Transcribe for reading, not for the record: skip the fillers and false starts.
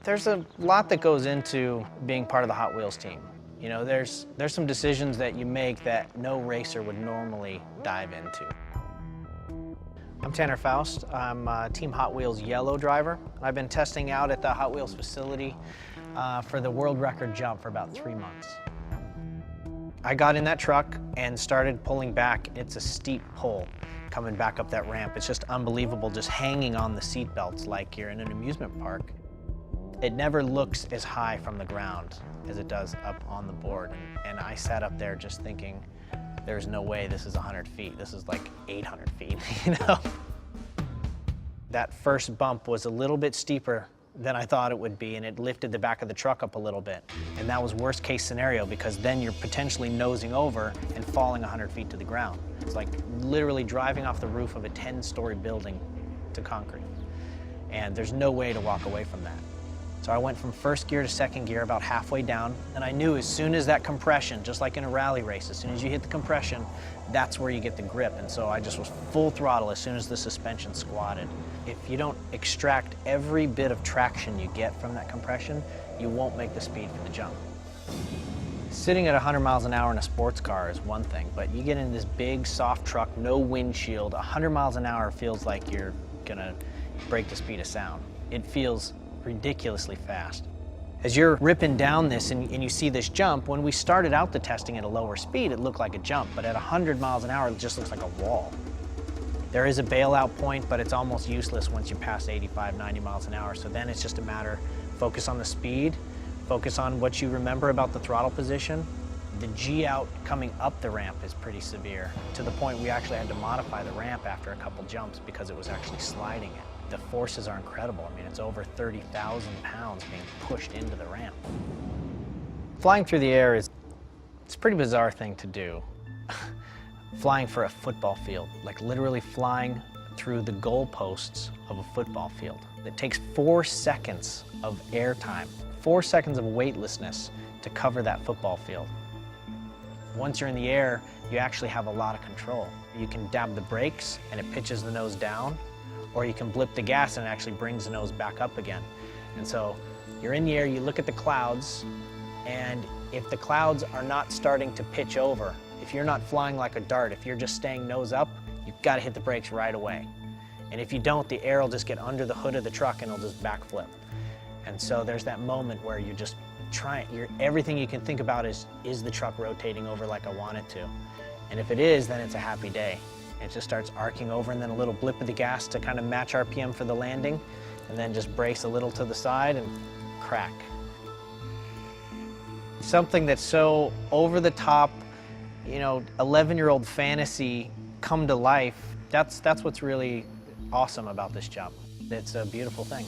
There's a lot that goes into being part of the Hot Wheels team. You know, there's some decisions that you make that no racer would normally dive into. I'm Tanner Faust. I'm Team Hot Wheels Yellow driver. I've been testing out at the Hot Wheels facility for the world record jump for about 3 months. I got in that truck and started pulling back. It's a steep pull coming back up that ramp. It's just unbelievable, just hanging on the seat belts like you're in an amusement park. It never looks as high from the ground as it does up on the board. And I sat up there just thinking, there's no way this is 100 feet. This is like 800 feet, you know? That first bump was a little bit steeper than I thought it would be, and it lifted the back of the truck up a little bit. And that was worst case scenario, because then you're potentially nosing over and falling 100 feet to the ground. It's like literally driving off the roof of a 10-story building to concrete. And there's no way to walk away from that. So I went from first gear to second gear about halfway down, and I knew as soon as that compression, just like in a rally race, as soon as you hit the compression, that's where you get the grip. And so I just was full throttle as soon as the suspension squatted. If you don't extract every bit of traction you get from that compression, you won't make the speed for the jump. Sitting at 100 miles an hour in a sports car is one thing, but you get in this big, soft truck, no windshield, 100 miles an hour feels like you're gonna break the speed of sound. It feels ridiculously fast. As you're ripping down this and you see this jump, when we started out the testing at a lower speed, it looked like a jump, but at 100 miles an hour, it just looks like a wall. There is a bailout point, but it's almost useless once you pass 85, 90 miles an hour. So then it's just a matter, focus on the speed, focus on what you remember about the throttle position. The G out coming up the ramp is pretty severe, to the point we actually had to modify the ramp after a couple jumps because it was actually sliding it. The forces are incredible. I mean, it's over 30,000 pounds being pushed into the ramp. Flying through the air it's a pretty bizarre thing to do. Flying for a football field, like literally flying through the goalposts of a football field. It takes 4 seconds of air time, 4 seconds of weightlessness to cover that football field. Once you're in the air, you actually have a lot of control. You can dab the brakes and it pitches the nose down, or you can blip the gas and it actually brings the nose back up again. And so you're in the air, you look at the clouds, and if the clouds are not starting to pitch over, if you're not flying like a dart, if you're just staying nose up, you've got to hit the brakes right away. And if you don't, the air will just get under the hood of the truck and it'll just backflip. And so there's that moment where you just try, everything you can think about is the truck rotating over like I want it to? And if it is, then it's a happy day. It just starts arcing over, and then a little blip of the gas to kind of match RPM for the landing, and then just brace a little to the side and crack. Something that's so over the top, you know, 11-year-old fantasy come to life, that's what's really awesome about this job. It's a beautiful thing.